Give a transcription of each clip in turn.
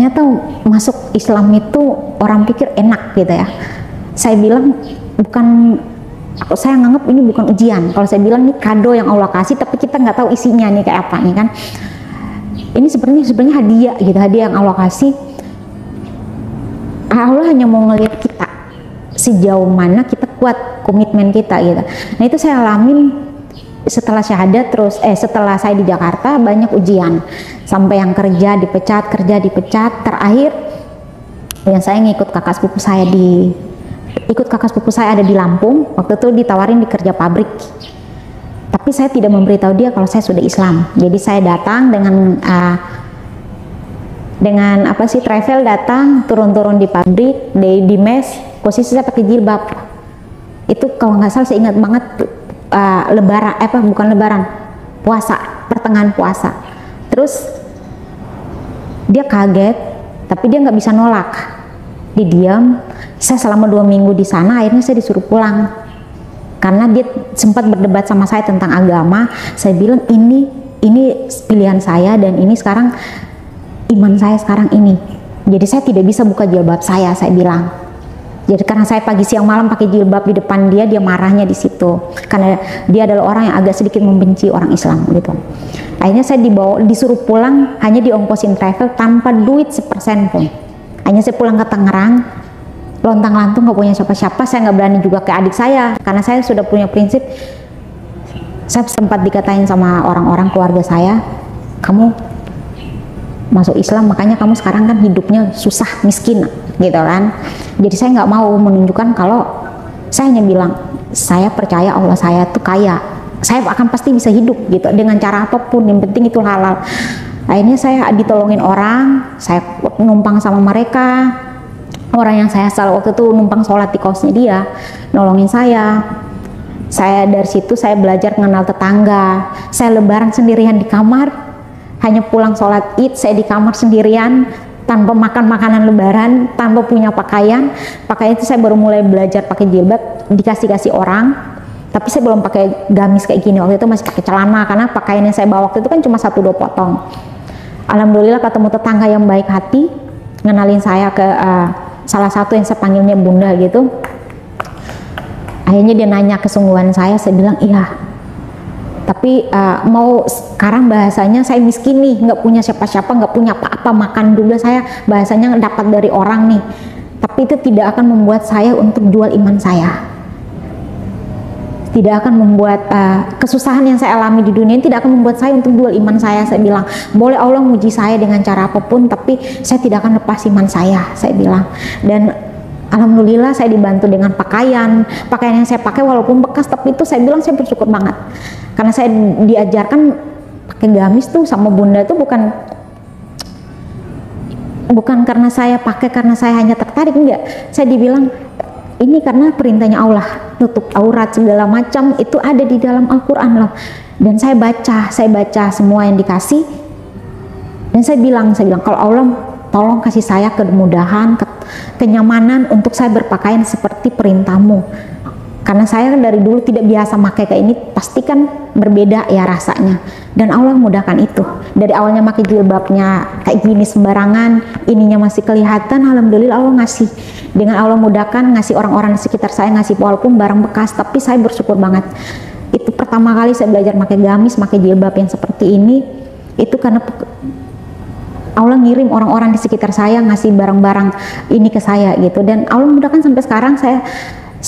ternyata masuk Islam itu orang pikir enak gitu ya. Saya bilang bukan, saya nganggap ini bukan ujian. Kalau saya bilang ini kado yang Allah kasih, tapi kita nggak tahu isinya nih kayak apa nih kan. Ini sebenarnya hadiah gitu, hadiah yang Allah kasih. Allah hanya mau ngelihat kita sejauh mana kita kuat komitmen kita gitu. Nah itu saya alamin setelah syahadat, terus setelah saya di Jakarta banyak ujian, sampai yang kerja dipecat, terakhir yang saya ngikut kakak sepupu saya ada di Lampung. Waktu itu ditawarin di kerja pabrik, tapi saya tidak memberitahu dia kalau saya sudah Islam. Jadi saya datang dengan travel, datang turun di pabrik, di mes, posisi saya pakai jilbab. Itu kalau nggak salah saya ingat banget puasa, pertengahan puasa. Terus dia kaget, tapi dia nggak bisa nolak, diam. Saya selama 2 minggu di sana, akhirnya saya disuruh pulang karena dia sempat berdebat sama saya tentang agama. Saya bilang ini pilihan saya, dan ini sekarang iman saya sekarang ini. Jadi saya tidak bisa buka jilbab saya bilang. Jadi karena saya pagi siang malam pakai jilbab di depan dia marahnya di situ. Karena dia adalah orang yang agak sedikit membenci orang Islam gitu. Akhirnya saya disuruh pulang, hanya diongkosin travel tanpa duit sepersen pun. Hanya saya pulang ke Tangerang, lontang-lantung, nggak punya siapa-siapa. Saya nggak berani juga ke adik saya, karena saya sudah punya prinsip. Saya sempat dikatain sama orang-orang keluarga saya, kamu masuk Islam makanya kamu sekarang kan hidupnya susah, miskin gitu kan. Jadi saya nggak mau menunjukkan kalau saya hanya bilang saya percaya Allah saya tuh kaya, saya akan pasti bisa hidup gitu dengan cara apapun, yang penting itu halal. Akhirnya saya ditolongin orang, saya numpang sama mereka. Orang yang saya salah waktu itu numpang sholat di kosnya dia, nolongin saya. Dari situ saya belajar mengenal tetangga. Saya lebaran sendirian di kamar, hanya pulang sholat id saya di kamar sendirian, tanpa makan makanan lebaran, tanpa punya pakaian itu saya baru mulai belajar pakai jilbab, dikasih orang. Tapi saya belum pakai gamis kayak gini, waktu itu masih pakai celana, karena pakaian yang saya bawa waktu itu kan cuma 1-2 potong. Alhamdulillah ketemu tetangga yang baik hati, ngenalin saya ke salah satu yang saya panggilnya bunda gitu. Akhirnya dia nanya kesungguhan saya bilang iya, tapi mau sekarang bahasanya saya miskin nih, nggak punya siapa-siapa, nggak punya apa-apa, makan juga saya bahasanya dapat dari orang nih, tapi itu tidak akan membuat saya untuk jual iman saya, tidak akan membuat kesusahan yang saya alami di dunia ini tidak akan membuat saya untuk jual iman saya. Saya bilang boleh Allah muji saya dengan cara apapun, tapi saya tidak akan lepas iman saya bilang. Dan alhamdulillah saya dibantu dengan pakaian yang saya pakai walaupun bekas, tapi itu saya bilang saya bersyukur banget. Karena saya diajarkan pakai gamis tuh sama bunda itu bukan karena saya pakai karena saya hanya tertarik, enggak. Saya dibilang ini karena perintahnya Allah, tutup aurat segala macam itu ada di dalam Al-Quran loh. Dan saya baca semua yang dikasih, dan saya bilang kalau Allah tolong kasih saya kemudahan, kenyamanan untuk saya berpakaian seperti perintahmu. Karena saya dari dulu tidak biasa pakai kayak ini, pasti kan berbeda ya rasanya. Dan Allah mudahkan itu. Dari awalnya pakai jilbabnya kayak gini sembarangan, ininya masih kelihatan, alhamdulillah Allah ngasih. Dengan Allah mudahkan, ngasih orang-orang di sekitar saya, ngasih walaupun barang bekas, tapi saya bersyukur banget. Itu pertama kali saya belajar pakai gamis, pakai jilbab yang seperti ini, itu karena Allah ngirim orang-orang di sekitar saya ngasih barang-barang ini ke saya gitu. Dan Allah mudahkan sampai sekarang saya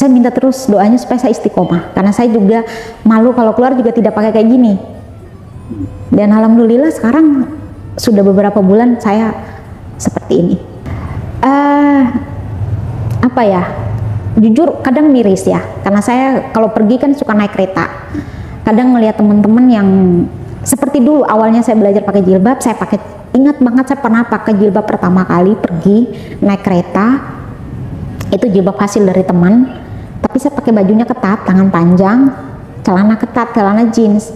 minta terus doanya supaya saya istiqomah, karena saya juga malu kalau keluar juga tidak pakai kayak gini. Dan alhamdulillah sekarang sudah beberapa bulan saya seperti ini. Jujur kadang miris ya, karena saya kalau pergi kan suka naik kereta. Kadang ngelihat teman-teman yang seperti dulu awalnya saya belajar pakai jilbab, ingat banget saya pernah pakai jilbab pertama kali pergi naik kereta, itu jilbab hasil dari teman, tapi saya pakai bajunya ketat, tangan panjang, celana ketat, celana jeans.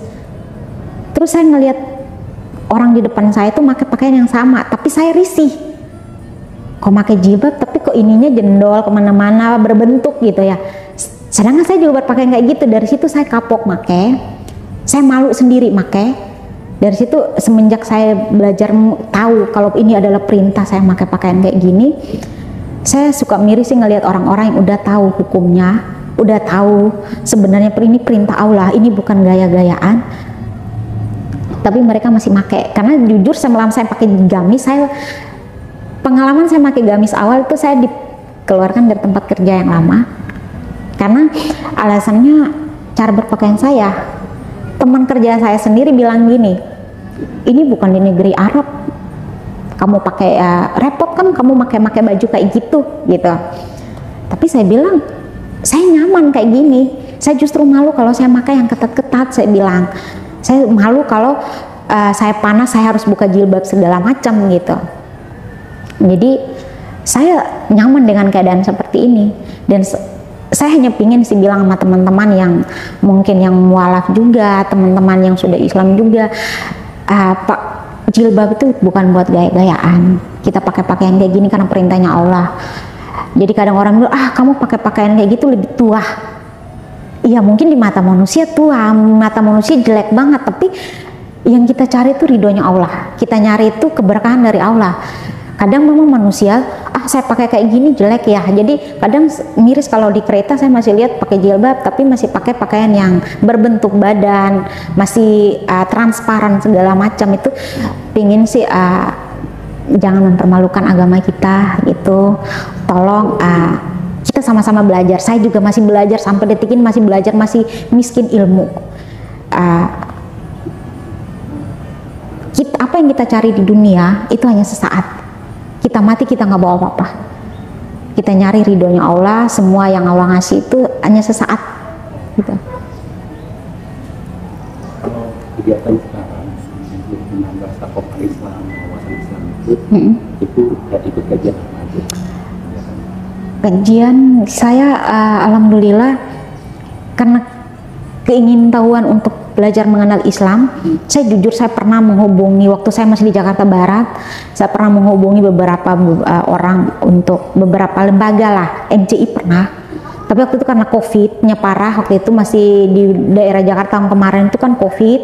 Terus saya ngelihat orang di depan saya itu pakai pakaian yang sama, tapi saya risih. Kok pakai jilbab tapi kok ininya jendol kemana-mana berbentuk gitu ya. Sedangkan saya juga berpakaian kayak gitu. Dari situ saya kapok pakai, saya malu sendiri pakai. Dari situ semenjak saya belajar tahu kalau ini adalah perintah saya pakai pakaian kayak gini, saya suka miris sih ngelihat orang-orang yang udah tahu hukumnya, udah tahu sebenarnya ini perintah Allah, ini bukan gaya-gayaan, tapi mereka masih pakai. Karena jujur selama saya pakai gamis, pengalaman saya pakai gamis awal itu saya dikeluarkan dari tempat kerja yang lama karena alasannya cara berpakaian saya. Teman kerja saya sendiri bilang gini, ini bukan di negeri Arab, kamu pakai repot kan kamu pakai baju kayak gitu. Tapi saya bilang saya nyaman kayak gini, saya justru malu kalau saya pakai yang ketat-ketat. Saya bilang saya malu kalau saya panas saya harus buka jilbab segala macam gitu. Jadi saya nyaman dengan keadaan seperti ini, dan saya hanya pingin sih bilang sama teman-teman yang mungkin yang mualaf juga, teman-teman yang sudah Islam juga, Pak, jilbab itu bukan buat gaya-gayaan. Kita pakai pakaian kayak gini karena perintahnya Allah. Jadi kadang orang bilang, kamu pakai pakaian kayak gitu lebih tua. Iya mungkin di mata manusia tua, mata manusia jelek banget, tapi yang kita cari itu ridhonya Allah. Kita nyari itu keberkahan dari Allah. Kadang memang manusia, saya pakai kayak gini jelek ya. Jadi kadang miris kalau di kereta saya masih lihat pakai jilbab, tapi masih pakai pakaian yang berbentuk badan, masih transparan segala macam. Itu pingin sih jangan mempermalukan agama kita gitu. Tolong kita sama-sama belajar. Saya juga masih belajar sampai detik ini, masih belajar, masih miskin ilmu. Apa yang kita cari di dunia itu hanya sesaat. Kita mati kita nggak bawa apa-apa. Kita nyari ridhonya Allah, semua yang Allah ngasih itu hanya sesaat gitu. Kalau kegiatan sekarang untuk menambah sakofa Islam, wawasan Islam itu ikut kajian apa aja? Kajian saya alhamdulillah karena keingintahuan untuk belajar mengenal Islam, saya jujur saya pernah menghubungi waktu saya masih di Jakarta Barat, saya pernah menghubungi beberapa orang untuk beberapa lembaga lah, MCI pernah. Tapi waktu itu karena COVID-nya parah, waktu itu masih di daerah Jakarta yang kemarin itu kan COVID,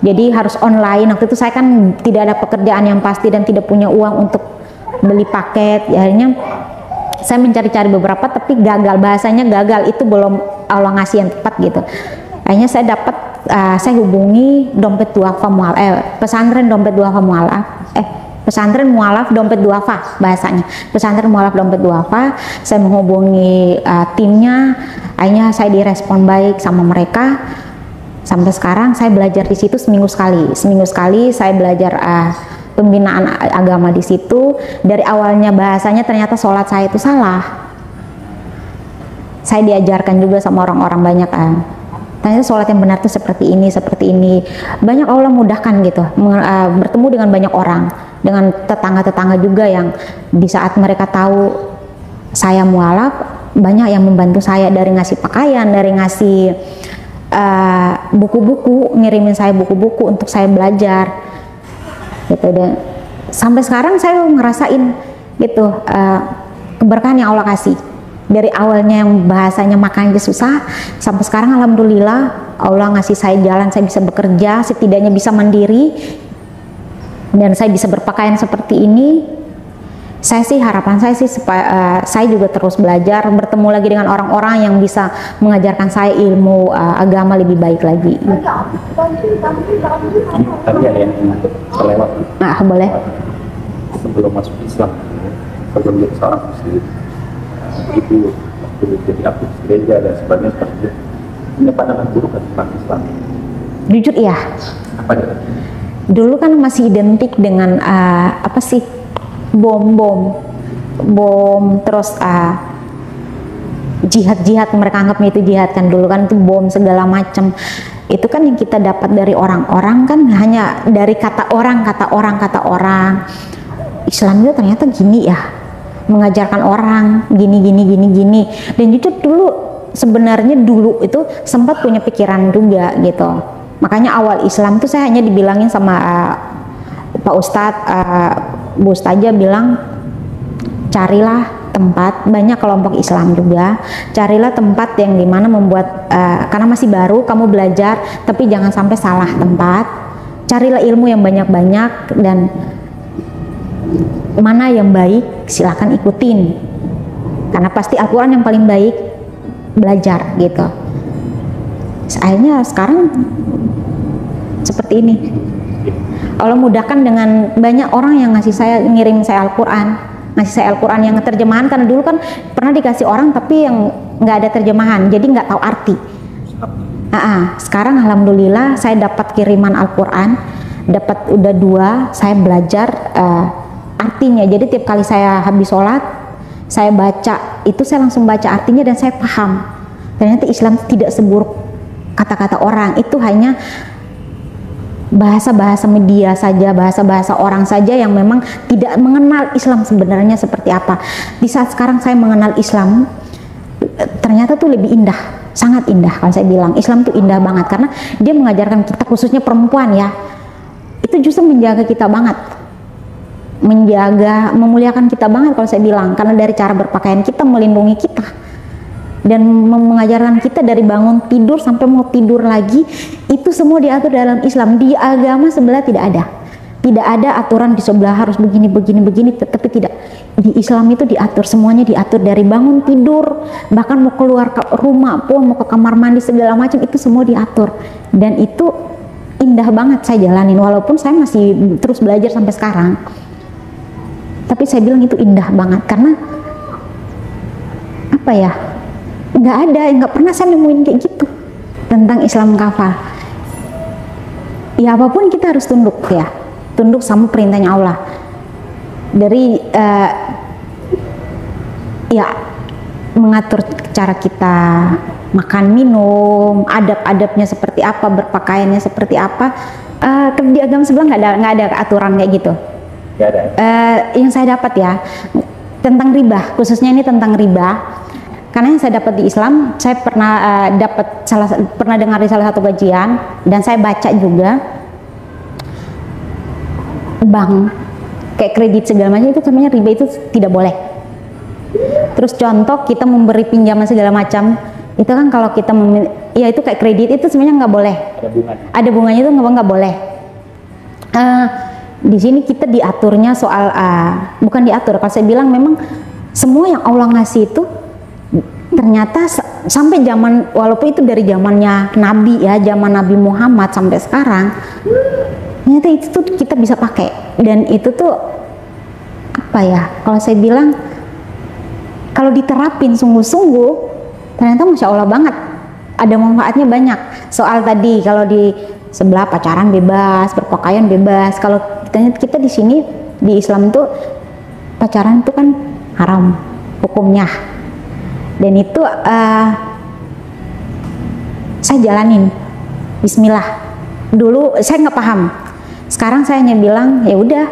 jadi harus online. Waktu itu saya kan tidak ada pekerjaan yang pasti dan tidak punya uang untuk beli paket, akhirnya saya mencari-cari beberapa tapi gagal, bahasanya gagal, itu belum Allah ngasih yang tepat gitu. Akhirnya saya dapat, saya hubungi dompet duafa mualaf, pesantren dompet duafa mualaf, pesantren mualaf dompet duafa bahasanya, pesantren mualaf dompet duafa. Saya menghubungi timnya, akhirnya saya direspon baik sama mereka. Sampai sekarang saya belajar di situ seminggu sekali saya belajar pembinaan agama di situ. Dari awalnya bahasanya ternyata sholat saya itu salah. Saya diajarkan juga sama orang-orang banyak ternyata sholat yang benar itu seperti ini. Banyak Allah mudahkan gitu, bertemu dengan banyak orang, dengan tetangga-tetangga juga yang di saat mereka tahu saya mualaf, banyak yang membantu saya dari ngasih pakaian, dari ngasih buku-buku, ngirimin saya buku-buku untuk saya belajar gitu. Dan sampai sekarang saya ngerasain gitu keberkahan yang Allah kasih. Dari awalnya yang bahasanya makan aja susah, sampai sekarang alhamdulillah Allah ngasih saya jalan, saya bisa bekerja, setidaknya bisa mandiri, dan saya bisa berpakaian seperti ini. Saya sih harapan saya sih supaya saya juga terus belajar, bertemu lagi dengan orang-orang yang bisa mengajarkan saya ilmu agama lebih baik lagi. Tadi ada yang terlewat. Boleh. Sebelum masuk Islam, sebelum jadi seorang muslim, itu waktu jadi aktif gereja dan sebagainya seperti itu, punya pandangan buruk tentang Islam? Jujur iya. Apa dia? Dulu kan masih identik dengan apa sih, bom, terus jihad, mereka anggapnya itu jihad kan, dulu kan itu bom segala macam. Itu kan yang kita dapat dari orang-orang kan hanya dari kata orang. Islam itu ternyata gini ya, mengajarkan orang gini. Dan jujur dulu sebenarnya itu sempat punya pikiran juga gitu. Makanya awal Islam tuh saya hanya dibilangin sama Pak Ustadz, Bu Ustazah bilang, carilah tempat, banyak kelompok Islam juga, carilah tempat yang dimana membuat karena masih baru kamu belajar, tapi jangan sampai salah tempat. carilah ilmu yang banyak-banyak, dan mana yang baik silahkan ikutin, karena pasti Al-Quran yang paling baik, belajar gitu. Akhirnya sekarang seperti ini. Allah mudahkan dengan banyak orang yang ngirim saya Al-Quran, ngasih saya Al-Quran yang terjemahan, karena dulu kan pernah dikasih orang tapi yang nggak ada terjemahan, jadi nggak tahu arti. Sekarang alhamdulillah saya dapat kiriman Al-Quran, dapat udah 2, saya belajar artinya. Jadi tiap kali saya habis sholat, saya baca itu, saya langsung baca artinya dan saya paham. Ternyata Islam tidak seburuk kata-kata orang, itu hanya bahasa-bahasa media saja, bahasa-bahasa orang saja yang memang tidak mengenal Islam sebenarnya seperti apa. Di saat sekarang saya mengenal Islam, ternyata tuh lebih indah, sangat indah. Kalau saya bilang Islam tuh indah banget, karena dia mengajarkan kita, khususnya perempuan ya, itu justru menjaga kita banget, menjaga, memuliakan kita banget kalau saya bilang, karena dari cara berpakaian kita melindungi kita, dan mengajarkan kita dari bangun tidur sampai mau tidur lagi, itu semua diatur dalam Islam. Di agama sebelah tidak ada aturan di sebelah harus begini, tapi tidak. Di Islam itu diatur, semuanya diatur, dari bangun tidur, bahkan mau keluar ke rumah pun, mau ke kamar mandi segala macam, itu semua diatur. Dan itu indah banget saya jalanin, walaupun saya masih terus belajar sampai sekarang, tapi saya bilang itu indah banget, karena apa ya, nggak pernah saya nemuin kayak gitu tentang Islam kafah. Ya apapun kita harus tunduk ya, tunduk sama perintahnya Allah. Dari ya mengatur cara kita makan minum, adab-adabnya seperti apa, berpakaiannya seperti apa. Di agama sebelah nggak ada aturan kayak gitu. Nggak ada. Yang saya dapat ya tentang riba, khususnya ini tentang riba. Karena yang saya dapat di Islam, saya pernah pernah dengar di salah satu kajian, dan saya baca juga, bank kayak kredit segala macam itu sebenarnya riba itu tidak boleh. Terus contoh kita memberi pinjaman segala macam, itu kan kalau kita ya itu kayak kredit itu sebenarnya nggak boleh. Ada bunganya itu nggak boleh. Di sini kita diaturnya soal bukan diatur, kalau saya bilang memang semua yang Allah ngasih itu ternyata sampai zaman, walaupun itu dari zamannya Nabi ya, zaman Nabi Muhammad sampai sekarang, ternyata itu tuh kita bisa pakai. Dan itu tuh apa ya, kalau saya bilang kalau diterapin sungguh-sungguh, ternyata Masya Allah banget, ada manfaatnya banyak. Soal tadi kalau di sebelah pacaran bebas, berpakaian bebas, kalau kita di sini di Islam tuh pacaran itu kan haram hukumnya. Dan itu saya jalanin, Bismillah. Dulu saya nggak paham, sekarang saya hanya bilang ya udah,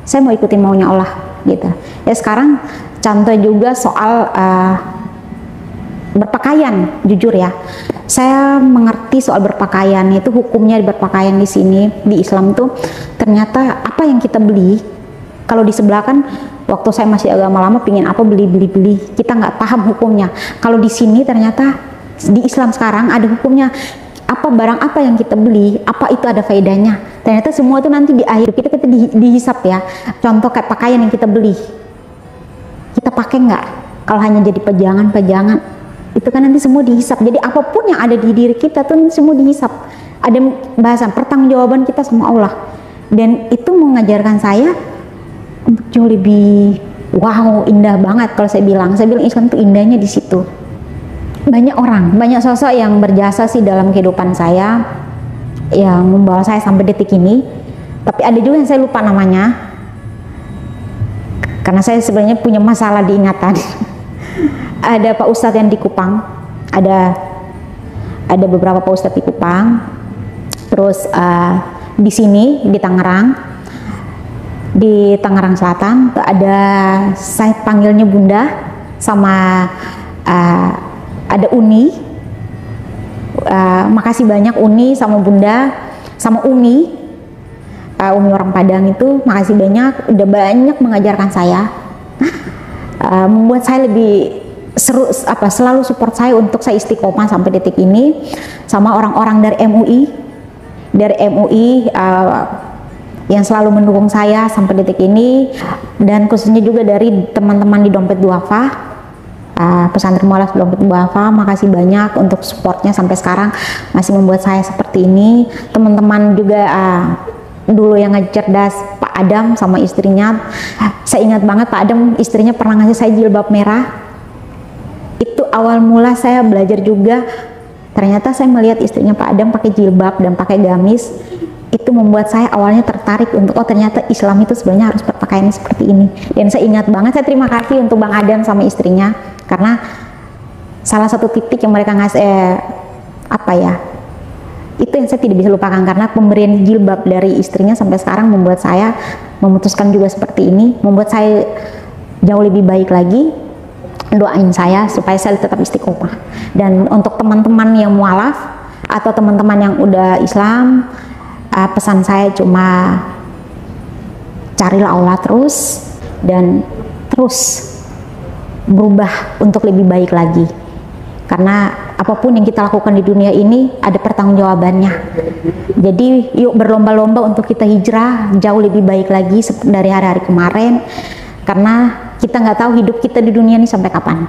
saya mau ikutin maunya Allah gitu. Ya sekarang contoh juga soal berpakaian, jujur ya, saya mengerti soal berpakaian itu, hukumnya berpakaian di sini di Islam tuh ternyata apa yang kita beli, kalau di sebelah kan waktu saya masih agama lama pingin apa beli, kita nggak paham hukumnya. Kalau di sini ternyata di Islam sekarang ada hukumnya, apa barang apa yang kita beli, apa itu ada faedahnya. Ternyata semua itu nanti di akhir kita dihisap ya. Contoh kayak pakaian yang kita beli, kita pakai nggak? Kalau hanya jadi pajangan, itu kan nanti semua dihisap. Jadi apapun yang ada di diri kita tuh semua dihisap. Ada bahasan pertanggungjawaban kita sama Allah. Dan itu mengajarkan saya untuk jauh lebih wow, indah banget. Kalau saya bilang Islam tuh indahnya di situ. Banyak orang, banyak sosok yang berjasa sih dalam kehidupan saya, yang membawa saya sampai detik ini. Tapi ada juga yang saya lupa namanya, karena saya sebenarnya punya masalah di ingatan. Ada Pak Ustadz yang di Kupang, ada beberapa Pak Ustadz di Kupang, terus di sini di Tangerang. Di Tangerang Selatan ada, saya panggilnya Bunda, sama ada Uni. Makasih banyak Uni sama Bunda sama Umi orang Padang itu, makasih banyak, udah banyak mengajarkan saya, membuat saya lebih seru, selalu support saya untuk saya istiqomah sampai detik ini. Sama orang-orang dari MUI dari MUI yang selalu mendukung saya sampai detik ini, dan khususnya juga dari teman-teman di Dompet Duafa, pesantren mualaf Dompet Duafa. Makasih banyak untuk supportnya sampai sekarang masih membuat saya seperti ini. Teman-teman juga dulu yang cerdas, Pak Adam sama istrinya, saya ingat banget Pak Adam istrinya pernah ngasih saya jilbab merah. Itu awal mula saya belajar juga. Ternyata saya melihat istrinya Pak Adam pakai jilbab dan pakai gamis, itu membuat saya awalnya tertarik untuk, oh ternyata Islam itu sebenarnya harus berpakaian seperti ini. Dan saya ingat banget, saya terima kasih untuk Bang Adam sama istrinya, karena salah satu titik yang mereka ngasih itu yang saya tidak bisa lupakan, karena pemberian jilbab dari istrinya sampai sekarang membuat saya memutuskan juga seperti ini, membuat saya jauh lebih baik lagi. Doain saya supaya saya tetap istiqomah. Dan untuk teman-teman yang mualaf atau teman-teman yang udah Islam, pesan saya cuma carilah Allah terus dan terus berubah untuk lebih baik lagi, karena apapun yang kita lakukan di dunia ini ada pertanggungjawabannya. Jadi yuk berlomba-lomba untuk kita hijrah jauh lebih baik lagi dari hari-hari kemarin, karena kita nggak tahu hidup kita di dunia ini sampai kapan.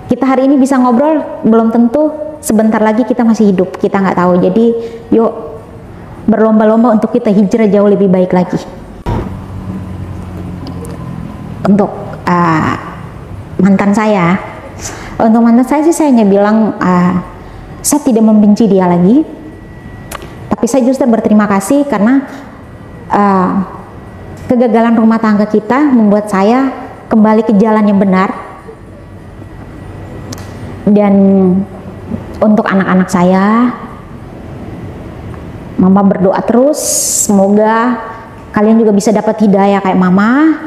Kita hari ini bisa ngobrol, belum tentu sebentar lagi kita masih hidup, kita nggak tahu. Jadi yuk berlomba-lomba untuk kita hijrah jauh lebih baik lagi. Untuk mantan saya, sih saya hanya bilang saya tidak membenci dia lagi, tapi saya justru berterima kasih karena kegagalan rumah tangga kita membuat saya kembali ke jalan yang benar. Dan untuk anak-anak saya, Mama berdoa terus, semoga kalian juga bisa dapat hidayah kayak Mama.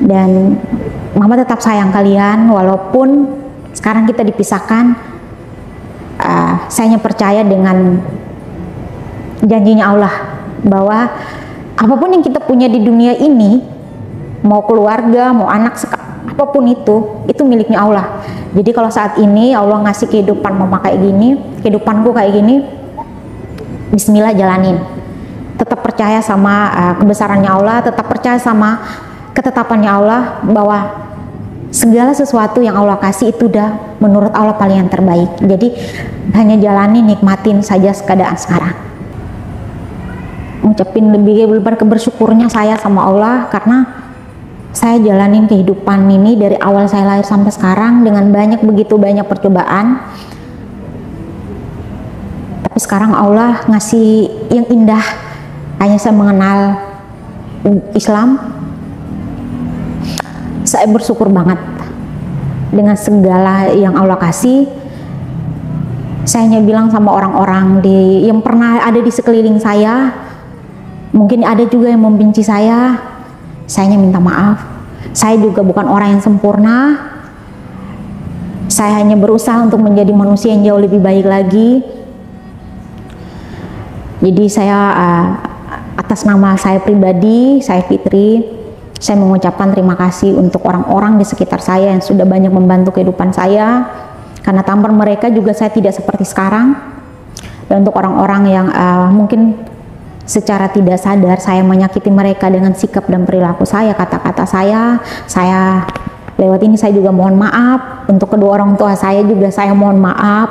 Dan Mama tetap sayang kalian, walaupun sekarang kita dipisahkan. Saya hanya percaya dengan janjinya Allah, bahwa apapun yang kita punya di dunia ini, mau keluarga, mau anak, apapun itu miliknya Allah. Jadi kalau saat ini Allah ngasih kehidupan Mama kayak gini, kehidupanku kayak gini, bismillah jalanin. Tetap percaya sama kebesarannya Allah, tetap percaya sama ketetapannya Allah, bahwa segala sesuatu yang Allah kasih itu udah menurut Allah paling yang terbaik. Jadi hanya jalani, nikmatin saja keadaan sekarang. Ngucapin lebih bersyukurnya saya sama Allah, karena saya jalanin kehidupan ini dari awal saya lahir sampai sekarang dengan begitu banyak percobaan. Tapi sekarang Allah ngasih yang indah, hanya saya mengenal Islam. Saya bersyukur banget dengan segala yang Allah kasih. Saya hanya bilang sama orang-orang yang pernah ada di sekeliling saya, mungkin ada juga yang membenci saya hanya minta maaf. Saya juga bukan orang yang sempurna. Saya hanya berusaha untuk menjadi manusia yang jauh lebih baik lagi. Jadi saya atas nama saya pribadi, saya Fitri, saya mengucapkan terima kasih untuk orang-orang di sekitar saya yang sudah banyak membantu kehidupan saya, karena tanpa mereka juga saya tidak seperti sekarang. Dan untuk orang-orang yang mungkin secara tidak sadar saya menyakiti mereka dengan sikap dan perilaku saya, kata-kata saya lewat ini saya juga mohon maaf. Untuk kedua orang tua saya juga saya mohon maaf.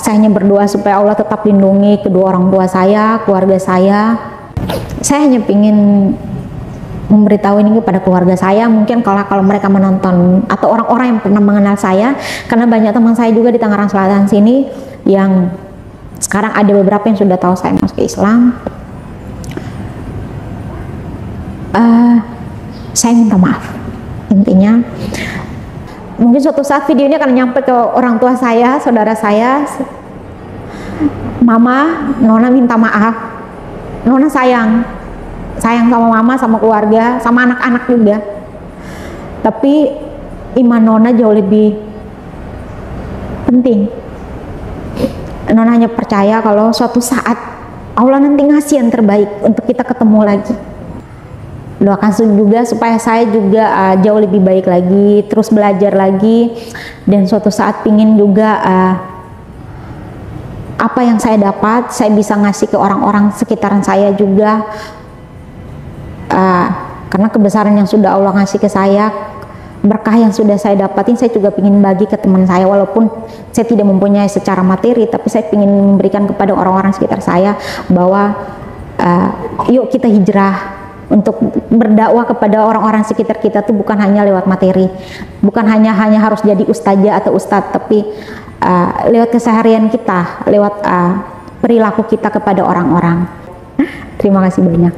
Saya hanya berdoa supaya Allah tetap lindungi kedua orang tua saya, keluarga saya. Saya hanya ingin memberitahu ini kepada keluarga saya, mungkin kalau mereka menonton atau orang-orang yang pernah mengenal saya, karena banyak teman saya juga di Tangerang Selatan sini yang sekarang ada beberapa yang sudah tahu saya masuk ke Islam. Saya minta maaf. Intinya mungkin suatu saat video ini akan nyampe ke orang tua saya, saudara saya. Mama, Nona minta maaf. Nona sayang sama Mama, sama keluarga, sama anak-anak juga. Tapi iman Nona jauh lebih penting. Nona hanya percaya kalau suatu saat Allah nanti ngasih yang terbaik untuk kita ketemu lagi. Doakan juga supaya saya juga jauh lebih baik lagi, terus belajar lagi, dan suatu saat pingin juga apa yang saya dapat saya bisa ngasih ke orang-orang sekitaran saya juga, karena kebesaran yang sudah Allah ngasih ke saya, berkah yang sudah saya dapatin, saya juga ingin bagi ke teman saya, walaupun saya tidak mempunyai secara materi, tapi saya ingin memberikan kepada orang-orang sekitar saya bahwa yuk kita hijrah untuk berdakwah kepada orang-orang sekitar kita tuh bukan hanya lewat materi, bukan hanya harus jadi ustazah atau ustadz, tapi lewat keseharian kita, lewat perilaku kita kepada orang-orang. Terima kasih banyak.